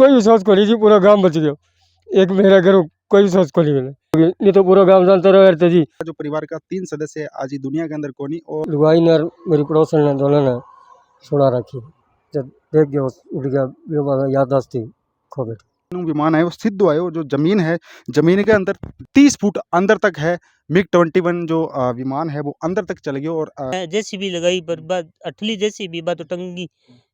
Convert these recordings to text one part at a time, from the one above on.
कोई भी सोच को नहीं जी, पूरा गांव बच गया। एक मेरा घर कोई भी सोच को नहीं मिला, नहीं तो पूरा गांव जानते रहो यार जी। जो परिवार का 3 सदस्य है आज ही दुनिया के अंदर कोनी और लुगाई ने और मेरी पड़ोसन ने दोनों ने सुना रखी। जब देख गया उठ गया, याददाश्त थी खो बैठी। विमान है वो सिद्ध आयो जो जमीन है, जमीन के अंदर 30 फुट अंदर तक है। मिग-21 जो विमान है वो अंदर तक चल गया और जेसीबी लगाई पर बाद अठली जेसीबी बा तो टंगी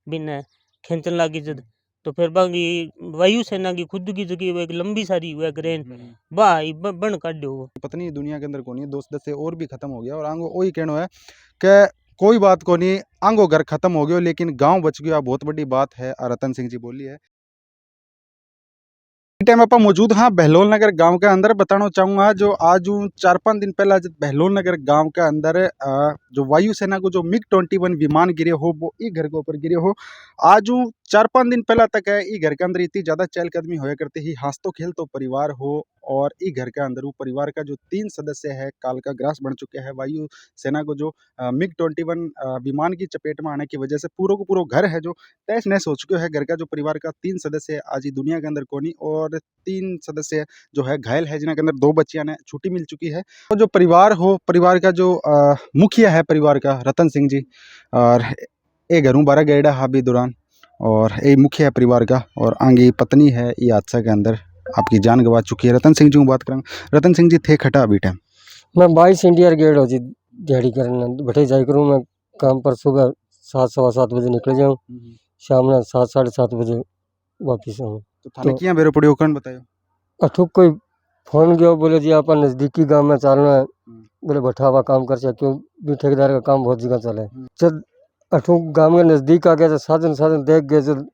बिना खींचन लागी जद तो फिर बागी वायुसेना की खुद की जगह वो एक लंबी सारी हुआ क्रेन बाई बन काढ़ो वो पत्नी दुनिया के अंदर कोनी, दो सदस्य और भी खत्म हो गया और आंगो वही कहना है कि कोई बात कोनी, आंगो घर खत्म हो गयो लेकिन गांव बच गया, बहुत बड़ी बात है। रतन सिंह जी बोली है। टाइम आप मौजूद हाँ बहलोल नगर गांव के अंदर। बताना चाहूँगा जो आज 4-5 दिन पहला जब बहलोल नगर गांव के अंदर जो वायुसेना को जो मिग-21 विमान गिरे हो वो ई घर के ऊपर गिरे हो। आज 4-5 दिन पहला तक है ई घर के अंदर इतनी ज़्यादा चहलकदमी होया करती ही, हंसतो खेलतो परिवार हो और ई घर के अंदर वो परिवार का जो 3 सदस्य है काल का ग्रास बन चुके हैं। वायुसेना को जो मिग-21 विमान की चपेट में आने की वजह से पूरा को पूरा घर है जो तहस नहस हो चुके हैं। घर का जो परिवार का 3 सदस्य है आज ही दुनिया के अंदर कोनी और 3 सदस्य जो है घायल है, जिनके अंदर 2 बच्चियां ने छुट्टी मिल चुकी है। तो जो परिवार हो, परिवार का जो मुखिया है परिवार का रतन सिंह जी और ए घरों 12 गेड़ा हाबी दौरान और ए मुखिया है परिवार का और आगे पत्नी है ये हादसा के अंदर आपकी जान गंवा चुकी है। रतन सिंह जी बात करेंगे। रतन सिंह जी थे खटा अभी टाइम मैं 22 इंडिया गेट हो जी दिहाड़ी करना बैठे जाए करूँ। मैं काम पर सुबह 7 सवा 7 बजे निकल जाऊँ, शाम में 7 साढ़े 7 बजे वापिस आऊँ। तो थाने किया बेरो पड़ियो कौन बतायो? अठुक कोई फोन गया बोले जी आप नज़दीकी गांव में चलना है, बोले बैठा हुआ काम कर क्यों भी ठेकेदार का काम बहुत जगह चले। जब अठुक गांव के नज़दीक आ गया तो साधन देख गए, जब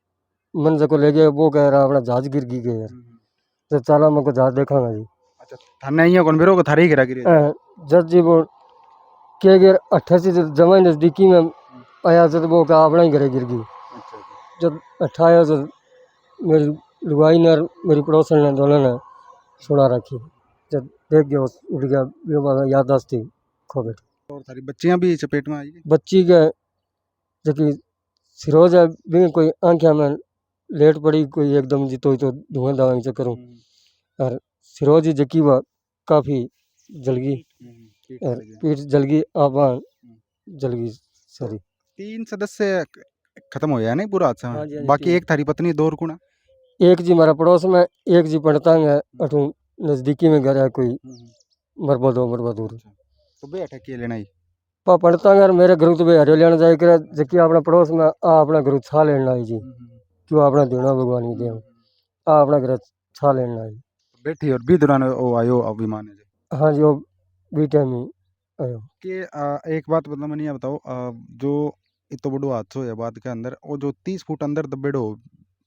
मन को ले गया वो कह रहा अपना जहाज गिर गई यार, तो चला मैं को जहाज देखा जी। अच्छा थाने यहाँ कौन बेरो को थारी गिरा गिरी जज जी वो क्या गया 88 जमा नज़दीकी में आया तो वो कहा अपना ही घरे गिर गई। जब अठाया तो मेरी लुगाई ने और मेरी पड़ोसन ने दोनों ने सुना रखी। जब देख गया उठ गया, याददाश्त थी खो बैठी। और सारी बच्चियां भी चपेट में आई है। बच्ची के जबकि सिरोज है भी कोई आंखें में लेट पड़ी, कोई एकदम जी तो धुआं धावा चक्कर हूँ और सिरोज ही जकी हुआ काफ़ी जल गई और पीठ जल गई, आबा जल गई सारी। 3 सदस्य खत्म हो गया नहीं पूरा हादसा में? हाँ जी, बाकी एक थारी पत्नी 2 और कुणा? एक जी हमारा पड़ोस में, एक जी पड़तांग है अठू नज़दीकी में घर है कोई मरबा दूर। तो बे अटक के लेना ही पा पड़तांग और मेरे घर तो हरियो लेना जाए करे जबकि अपना पड़ोस में आ अपना घर छा लेना आई जी, क्यों अपना देना भगवान की देव आ अपना घर छा लेना आई बैठी और भी दौरान वो आयो अभिमान है। हाँ जी वो बी टाइम ही आयो। कि एक बात मतलब मैंने ये बताओ जो इतो बड़ो हादसा होया बाद के अंदर वो जो 30 फुट अंदर दबेड़ो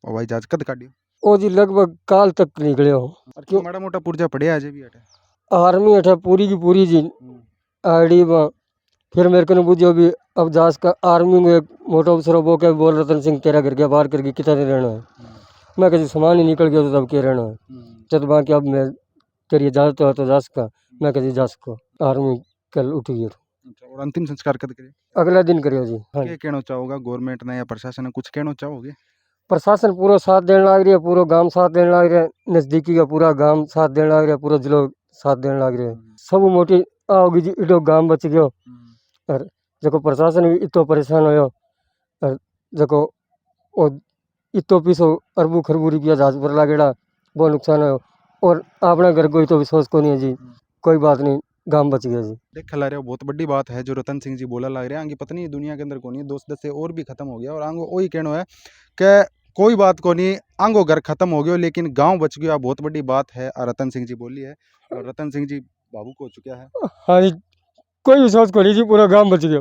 हवाई जहाज कद काटियो? ओ जी लगभग काल तक निकले हो। और क्यों माड़ा मोटा पुर्जा पड़े आज भी अटे आर्मी अठे पूरी की पूरी जी आईडी में। फिर मेरे को बुझो भी अब जास का आर्मी में एक मोटा अफसर वो के बोल रतन सिंह तेरा घर के बाहर करके कितना रहना है। मैं कहीं सामान ही निकल गया तो तब के रहना है जब बाकी अब मैं तेरी इजाजत हो तो जास का मैं कहीं जास को आर्मी कल उठ गया। और अंतिम संस्कार कद करे? अगला दिन करियो जी। हाँ क्या कहना चाहोगा गवर्नमेंट ने या प्रशासन ने कुछ कहना चाहोगे? प्रशासन पूरा साथ देने लग रही है, पूरा गांव साथ देने लग रहा है, नज़दीकी का पूरा गांव साथ देने लग रहा है, पूरा जिला साथ देने लग रहा है। सब मोटी आओगी जी इतो गांव बच गयो और जो प्रशासन भी इतो परेशान होयो और जो वो इतो पीसो अरबू खरबू रुपया जहाज पर लागेड़ा वो नुकसान हो और अपना घर कोई तो विश्वास को नहीं है जी। कोई बात नहीं गांव बच गया जी। देख ला रहे हो बहुत बड़ी बात है जो रतन सिंह जी बोला लग रहे हैं। आगे पत्नी दुनिया के अंदर कोनी, 2 सदस्य और भी खत्म हो गया और आंगो वही कहना है कि कोई बात को नहीं, आंगो घर खत्म हो गया लेकिन गांव बच गया, बहुत बड़ी बात है। रतन सिंह जी बोली है और रतन सिंह जी भावुक हो चुका है। हाँ जी कोई भी सोच को नहीं जी, पूरा गांव बच गया।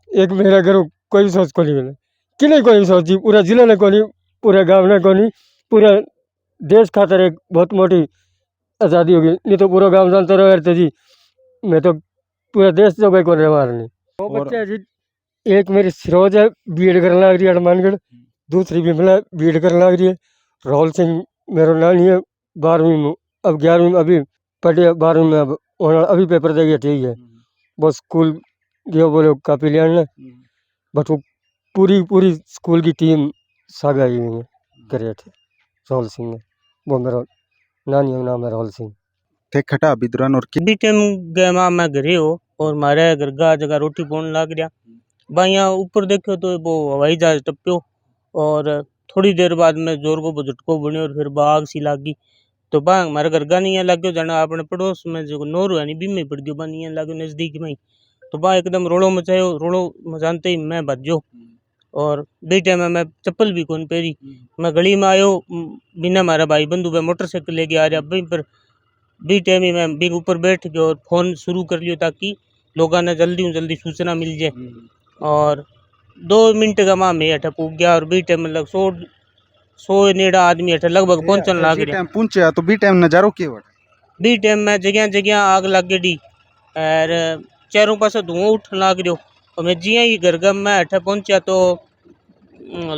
एक मेरा घर कोई भी सोच को नहीं मिला कि नहीं, कोई भी सोच जी पूरा जिला ने को नहीं, पूरे गांव ने को नहीं, पूरा देश खातर एक बहुत मोटी आज़ादी होगी। नहीं तो पूरा गांव जानते रहो यार जी, मैं तो पूरा देश जो कोई को रहवार नहीं। वो बच्चे हैं जी, एक मेरी सिरोज है बीएड करने लग रही है हनुमानगढ़, दूसरी विमला बीएड करने लग रही है, राहुल सिंह मेरा नानी है 12वीं में, अब 11वीं में अभी पढ़े 12वीं में, अब अभी पेपर दे गया ठीक है। वो स्कूल गया बोले कापी ले आने बट वो पूरी पूरी स्कूल की टीम सागा आई हुई है करे थे राहुल सिंह है, वो मेरा नानी का नाम है राहुल सिंह। थे खटा अभी दौरान और बी टाइम गए माँ मैं घरे हो और मारे घर का जगह रोटी पौन लाग रहा भाइया ऊपर देखो तो वो हवाई जहाज टप्यो और थोड़ी देर बाद में जोर को झटको बने और फिर बाग सी लागी तो बा हमारे घर का नहीं लग गयो जाना अपने पड़ोस में जो नोर है बीम में पड़ गयो बा नहीं लग नजदीक में ही तो बा एकदम रोड़ो मचायो रोड़ो मचानते ही मैं भजो और बी टाइम में मैं चप्पल भी कौन पहरी मैं गली में आयो बिना मारा भाई बंधु पे मोटरसाइकिल लेके आ रहा भाई पर बी टाइम ही मैं बिग ऊपर बैठ गयो और फोन शुरू कर लियो ताकि लोगों ने जल्दी सूचना मिल जाए और 2 मिनट का माँ मैं अठा पूग गया और बी टाइम मतलब 100 नेड़ा आदमी अठा लगभग पहुंचने लाग रहा टाइम पहुंचे तो बी टाइम नजारो के वट बी टाइम में जगह जगह आग लग गई और चारों पास धुआं उठन लाग रहो और मैं जिया ही घर गम में अठा पहुंचा तो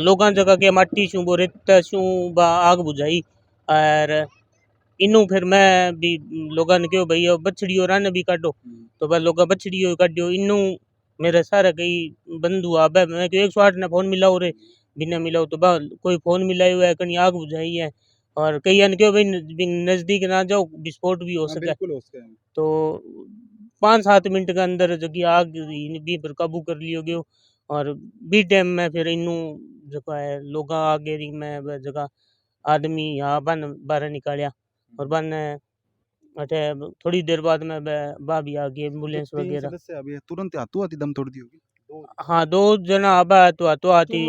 लोगों जगह के माटी शू वो रेत शू बा आग बुझाई और इनू फिर मैं भी लोगों ने कहो भाई बछड़ी और आने भी काटो तो भाई लोग बछड़ी काटो इनू मेरे सारे कई बंधु आबे मैं क्यों 108 ने फोन मिलाओ रे बिना मिलाओ तो बा कोई फोन मिलायो है कहीं आग बुझाई है और कई ने क्यों भाई नजदीक ना जाओ विस्फोट भी हो सके तो 5-7 मिनट के अंदर जगह आग भी पर काबू कर लियो गयो और बी टाइम में फिर इनू जो है लोग आगे रही मैं जगह आदमी यहाँ बन बाहर निकालिया और बन अठे थोड़ी देर बाद में बा भी आ गई एम्बुलेंस वगैरह सदस्य अभी तुरंत हाथों हाथी दम तोड़ दी होगी हाँ 2 जना आबा तो हाथों हाथी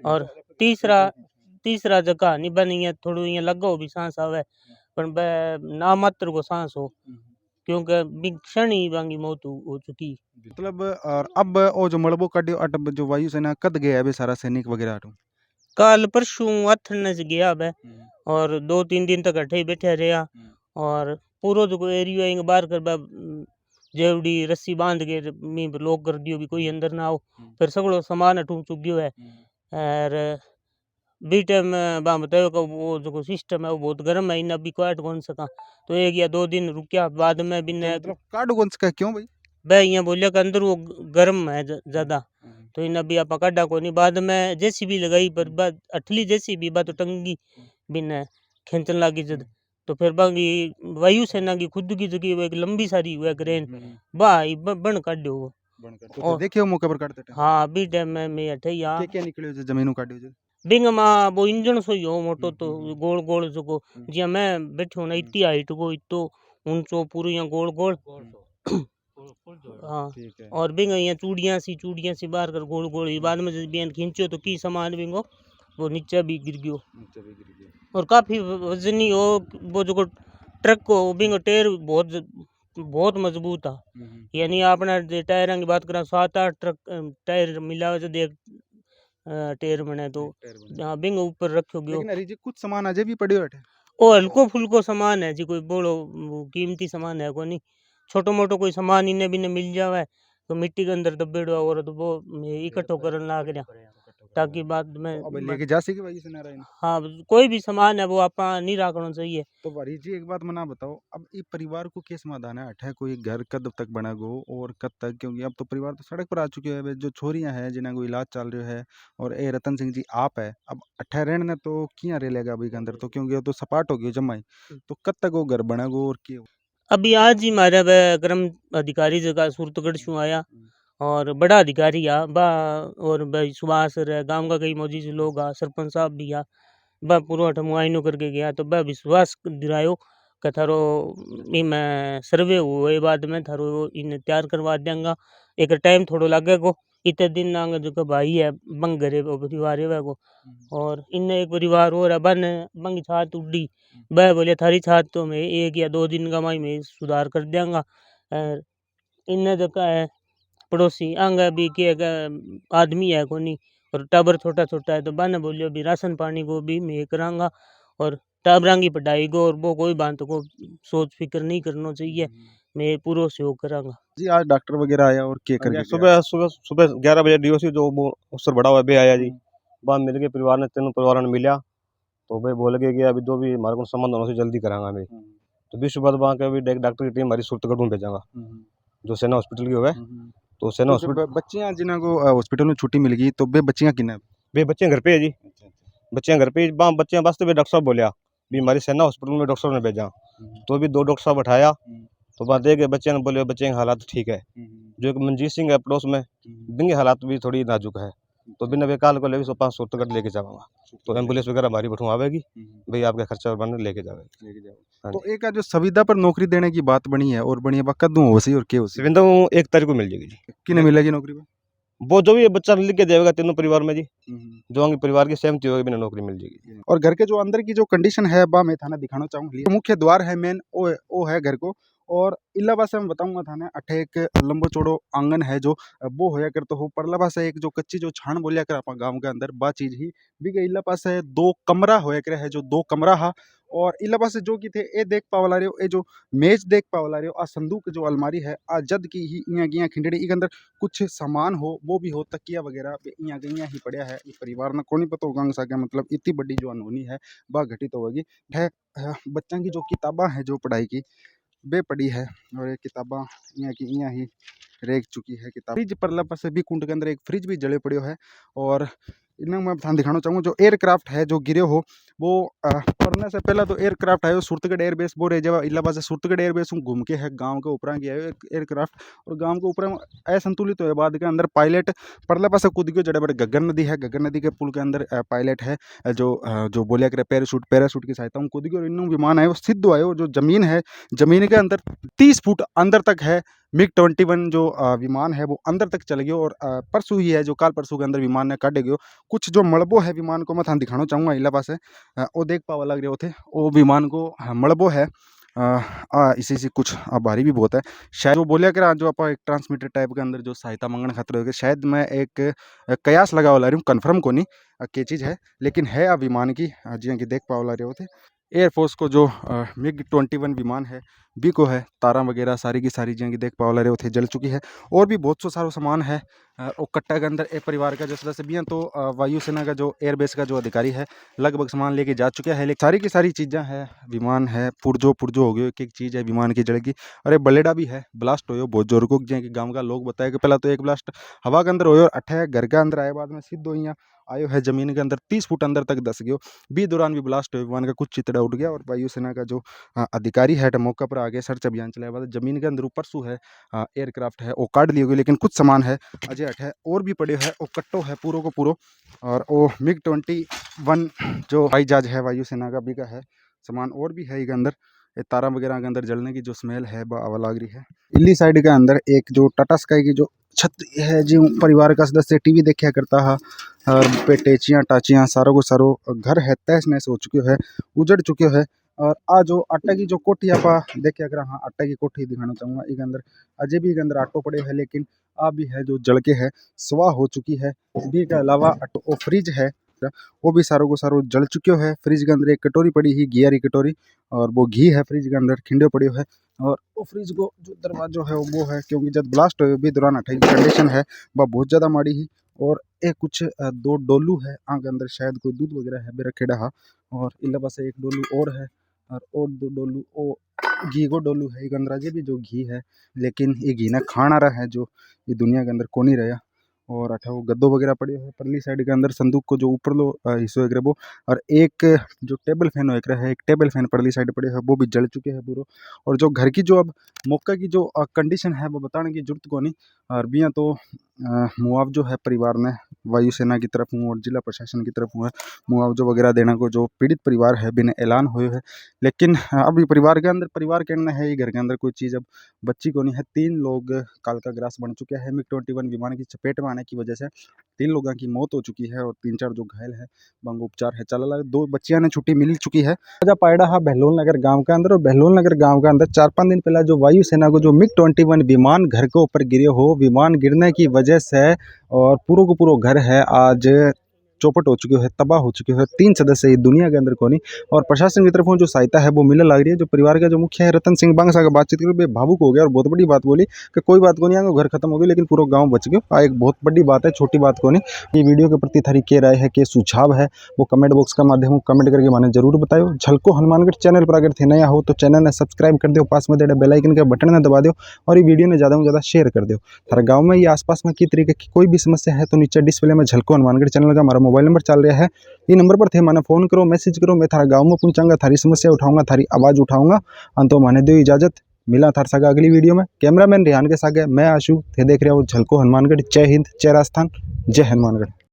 और तीसरा जगह नहीं बनी है थोड़ी यहाँ लगो भी सांस आवे पर ना मात्र को सांस हो क्योंकि क्षण ही बांगी मौत हो चुकी मतलब और अब वो जो मलबो काटियो अट जो वायुसेना कद गया है सारा सैनिक वगैरह हटो कल परसों अथन से गया अब और 2-3 दिन तक अठे ही बैठे रहा और पूरा जो एरिया इंग बाहर कर जेवड़ी रस्सी बांध के मी लोग कर दियो भी कोई अंदर ना आओ फिर सगड़ो सामान अटू चुक गयो है और बी टाइम बा बतायो कि वो जो सिस्टम है वो बहुत गर्म है इन अभी काट कौन सका तो 1 या 2 दिन रुकिया बाद में बिना मतलब काटो कौन सा क्यों भाई बे यहाँ बोलिया कि अंदर वो गर्म है ज्यादा तो इन अभी आप काटा को नहीं बाद में जेसीबी लगाई पर बाद अठली जेसीबी बा तो टंगी बिना खींचन लागी जद तो फिर बागी वायुसेना की खुद की जगह एक लंबी सारी हुआ क्रेन भाई बन काट्यो वो तो देखियो मौके पर काटते टाइम हाँ बी टाइम में मैं अठे यहाँ क्या निकलियो जो जमीनों काटियो जो बिंग मा वो इंजन सो ही हो मोटो तो गोल गोल जो जिया मैं बैठो ना इतनी हाइट को इतो ऊंचो पूरी यहाँ गोल गोल हाँ और बिंग यहाँ चूड़ियाँ सी बाहर कर गोल गोल बाद में जब बियन खींचो तो की सामान बिंगो वो नीचे भी गिर गयो और काफी वजनी हो वो जो ट्रक को बिंग टायर बहुत मजबूत है यानी आपने टायर की बात करा 7-8 ट्रक टायर मिला जो देख टायर बने तो हाँ बिंग ऊपर रखो गयो लेकिन अरे जी कुछ सामान अजय भी पड़ियो है ओ हल्को फुल्को सामान है जी कोई बोलो कीमती सामान है कोई नहीं छोटो मोटो कोई सामान इन्हें भी मिल जावे तो मिट्टी के अंदर दबेड़ो और तो वो इकट्ठो करन लाग रहा ताकि बाद में अब लेके जा सके भाई से ना रहे हाँ कोई भी सामान है वो आपा नहीं रखना चाहिए तो भारी जी एक बात मना बताओ अब ये परिवार को क्या समाधान है अठे कोई घर कब तक बना गो और कब तक क्योंकि अब तो परिवार तो सड़क पर आ चुके हैं जो छोरियां हैं जिन्हें को इलाज चल रहा है और ए रतन सिंह जी आप है अब अठे रहने ने तो किया रह लेगा अभी के अंदर तो क्योंकि वो तो सपाट हो गयो जमाई तो कब तक वो घर बना गो और क्या अभी आज ही हमारा वह क्रम अधिकारी जगह सूरतगढ़ शू आया और बड़ा अधिकारी आ बा और भाई सुभाष गांव का कई मौजूद लोग आ सरपंच साहब भी आ बा पूरा अठ मुआयनो करके गया तो बा विश्वास दिलायो कि थारो मैं सर्वे हुए बाद में थारो इन तैयार करवा देंगा एक टाइम थोड़ो लगेगो इतने दिन नांग जो भाई है बंग घरे परिवार है को और इन एक परिवार और है बन बंग छात उड़ी वह बोले थारी छात तो मैं 1 या 2 दिन का मैं सुधार कर देंगा और इन जो है पड़ोसी आंगा भी के आदमी है कोनी और टाबर छोटा छोटा है तो बाने बोलियो भी राशन पानी को भी मैं करांगा और टाबरां की पढ़ाई को और वो कोई बात को सोच फिक्र नहीं करना चाहिए मैं पूरा सहयोग करांगा जी आज डॉक्टर वगैरह आया और क्या करके सुबह सुबह सुबह 11 बजे डीओसी जो वो उससे बड़ा हुआ बे आया जी बाद मिल के परिवार ने तीनों परिवार ने मिला तो भाई बोल के गया अभी जो भी हमारे को संबंध होने से जल्दी करांगा मैं तो 20 बाद वहाँ के अभी डॉक्टर की टीम हमारी सूरतगढ़ में भेजांगा जो सेना हॉस्पिटल की हुआ तो सेना हॉस्पिटल बच्चियां जिन्हें को हॉस्पिटल में छुट्टी मिल गई तो बे बच्चियां किन्ने वे बच्चे घर पे है जी बच्चियाँ घर पे ही बच्चियाँ वास्ते भी डॉक्टर साहब बोलिया भी हमारी सेना हॉस्पिटल में डॉक्टर साहब ने भेजा, तो भी 2 डॉक्टर साहब बैठाया, तो वहाँ देख के बच्चियाँ ने बोले बच्चे के हालात ठीक है। जो एक मंजीत सिंह है पड़ोस में, जिनकी हालात भी थोड़ी नाजुक है, तो बिना बेकाल को लेके 105 सूरतगढ़ लेके जाऊँगा, तो एम्बुलेंस वगैरह हमारी बिठवावेगी, भाई आपका खर्चा और बने लेके जावेगी। हाँ तो एक जो संविदा पर नौकरी देने की बात बनी है और बनी है वह कद्दू हो सी और के हो सी सुविधा 1 तारीख को मिल जाएगी जी। किने मिलेगी नौकरी पर? वो जो भी बच्चा लिख के देगा तीनों परिवार में जी, जो आगे परिवार की सहमति होगी बिना नौकरी मिल जाएगी। और घर के जो अंदर की जो कंडीशन है बा मैं थाना दिखाना चाहूँगी। मुख्य द्वार है मेन वो है घर को, और इलावा से मैं बताऊंगा थाने अठे एक लंबो चौड़ो आंगन है जो वो होया करते हो। परला पास एक जो कच्ची जो छान बोलिया कर अपन गांव के अंदर बा चीज ही भी गई। इला पास 2 कमरा होया करे है जो 2 कमरा हा, और इला पास जो की थे ए देख पावला रहे हो, ए जो मेज देख पावला रहे हो, आ संदूक जो अलमारी है आ जद की ही इया गिया खिंडड़ी इक अंदर कुछ सामान हो वो भी हो, तकिया वगैरह इया गइया ही पड़िया है। इस परिवार ने कोनी पता होगा सके मतलब इतनी बड़ी जो अनहोनी है बा घटित होगी है। बच्चों की जो किताबा है जो पढ़ाई की बे पड़ी है, और ये किताबा इया की इया ही रेग चुकी है किताब। फ्रिज पर लपस भी कुंड के अंदर एक फ्रिज भी जले पड़े है। और इन्हें मैं ध्यान दिखाना चाहूँगा जो एयरक्राफ्ट है जो गिरे हो वो पढ़ने से पहले तो एयरक्राफ्ट है सूरतगढ़ एयरबेस वो रह जावा इलाहाबाद से सूरतगढ़ एयरबेस घूम के है गांव के ऊपर गया है एयरक्राफ्ट, और गांव के ऊपर असंतुलित हुए बाद के अंदर पायलट परला पास कूद गयो। जड़े बड़े गगन नदी है, गगन नदी के पुल के अंदर पायलट है जो बोलिया करे पैराशूट की सहायता कूद गयो, और इन्हों विमान है वो सिद्ध आयो जो जमीन है, जमीन के अंदर 30 फुट अंदर तक है। MiG-21 जो विमान है वो अंदर तक चल गयो, और परसों ही है जो काल परसों के अंदर विमान ने काटे गयो। कुछ जो मलबो है विमान को मैं थाने दिखाना चाहूँगा इला पास वो देख पावा लग रहे थे वो विमान को मलबो है इसी कुछ भारी भी बहुत है। शायद वो बोलिया कर जो आप एक ट्रांसमीटर टाइप के अंदर जो सहायता मंगने खातर हो, शायद मैं एक कयास लगा वाला रही हूँ, कन्फर्म को नहीं के चीज़ है, लेकिन है विमान की जियाँ की देख पावा लग रहे होते। एयरफोर्स को जो MiG-21 विमान है बी को है तारा वगैरह सारी की सारी जियाँ की देख पावा लग रहे होते जल चुकी है, और भी बहुत सो सारो सामान है। और कट्टा के अंदर एक परिवार का जो सदस्य भी हैं, तो वायुसेना का जो एयरबेस का जो अधिकारी है लगभग सामान लेके जा चुका है, लेकिन सारी की सारी चीज़ें हैं। विमान है पुरजो हो गयो, एक एक चीज़ है विमान की जड़ेगी। अरे बलेडा भी है ब्लास्ट हो बहुत जोर को, जियाँ कि गाँव का लोग बताए कि पहला तो एक ब्लास्ट हवा के अंदर हो, अठे घर के अंदर आए बाद में सीधो यहाँ आयो है जमीन के अंदर 30 फुट अंदर तक दस गयो। बी दौरान भी ब्लास्ट हुए विमान का कुछ चितड़ा उठ गया, और वायुसेना का जो अधिकारी है मौका पर आगे सर्च अभियान चलाया बाद जमीन के अंदर ऊपर सू है एयरक्राफ्ट है वो काट लिए गए, लेकिन कुछ सामान है अजय अठ है और भी पड़े है वो कट्टो है पूरो को पूरो। और वो MiG-21 जो हवाई जहाज है वायुसेना का भी का है सामान और भी है। इसके अंदर ये तारा वगैरह के अंदर जलने की जो स्मेल है वह आवा लग रही है। इली साइड के अंदर एक जो टाटा स्काई की जो छत है जो परिवार का सदस्य टीवी देखा करता है, और पेटेचियाँ टाचियाँ सारो को सारो घर है तहस नहस हो चुके है, उजड़ चुके है। और आ जो आटा की जो कोठी आप देखिए अगर हाँ आटा की कोठी दिखाना चाहूँगा, इसके अंदर अजय भी अंदर आटो पड़े है, लेकिन आ भी है जो जल के है स्वाह हो चुकी है। भी के अलावा वो फ्रिज है वो भी सारों को सारो जल चुके है। फ्रिज के अंदर एक कटोरी पड़ी ही घी वाली कटोरी, और वो घी है फ्रिज के अंदर खिंडे पड़े है। और वो फ्रिज को जो दरवाजो है वो है क्योंकि जब ब्लास्ट हुए भी दौरान अठाई कंडीशन है वह बहुत ज़्यादा माड़ी ही। और एक कुछ 2 डोलू है आगे अंदर शायद कोई दूध वगैरह है बे रखे रहा, और इला पास एक डोलू और है, और 2 डोलू ओ घी को डोलू है। एक अंदर भी जो घी है, लेकिन ये घी ना खाना रहा है जो ये दुनिया के अंदर को नहीं रहा। और अठा वो गद्दो वगैरह पड़े है परली साइड के अंदर संदूक को जो ऊपर लो हिस्सों एक वो, और एक जो टेबल फैन हो एक है एक टेबल फैन परली साइड पड़े है वो भी जल चुके हैं पूरा। और जो घर की जो अब मौका की जो कंडीशन है वो बताने की जरूरत को नहीं। और बिया तो मुआवजो है परिवार ने वायुसेना की तरफ हूँ और जिला प्रशासन की तरफ हूँ है मुआवजो वगैरह देना को जो पीड़ित परिवार है बिना ऐलान हुए है। लेकिन अभी परिवार के अंदर परिवार कहना है ये घर के अंदर कोई चीज़ अब बच्ची को नहीं है। 3 लोग काल का ग्रास बन चुके हैं। MiG-21 विमान की चपेट में आने की वजह से 3 लोगों की मौत हो चुकी है, और 3-4 जो घायल है वहाँ उपचार है चल रहा है। 2 बच्चियां ने छुट्टी मिल चुकी है। राजा पायड़ा है बहलोल नगर गांव के अंदर, और बहलोल नगर गांव के अंदर 4-5 दिन पहले जो वायुसेना को जो MiG-21 विमान घर के ऊपर गिरे हो, विमान गिरने की वजह से और पूरा को पूरा घर है आज चौपट हो चुके हैं, तबाह हो चुके हैं। 3 सदस्य इस दुनिया के अंदर कोनी, और प्रशासन की तरफ जो सहायता है वो मिलने लग रही है। जो परिवार का जो मुखिया है रतन सिंह बांगसा का बातचीत करके भावुक हो गया, और बहुत बड़ी बात बोली कि कोई बात को नहीं आगे घर खत्म हो गया लेकिन पूरा गांव बच गया। एक बहुत बड़ी बात है, छोटी बात को नहीं। ये वीडियो के प्रति थारी के राय है कि सुझाव है वो कमेंट बॉक्स का माध्यम कमेंट करके माने जरूर बताओ। झलको हनुमानगढ़ चैनल पर अगर थे नया हो तो चैनल ने सब्सक्राइब कर दो, पास में दे बेल आइकन के बटन ने दबा दो, और ये वीडियो ने ज़्यादा से ज़्यादा शेयर कर दो। थारा गाँव में ये आसपास में की तरीके की कोई भी समस्या है तो नीचे डिस्प्ले में झलको हनुमानगढ़ चैनल का हमारा मोबाइल नंबर चल रहा है, ये नंबर पर थे मैंने फ़ोन करो, मैसेज करो, मैं थारा गाँव में पहुँचाऊंगा, थारी समस्या उठाऊंगा, थारी आवाज़ उठाऊंगा। अंतो मैंने दो इजाज़त, मिला थार सगा अगली वीडियो में। कैमरामैन रिहान के सागे मैं आशु थे, देख रहे हो झलको हनुमानगढ़। जय हिंद, जय राजस्थान, जय हनुमानगढ़।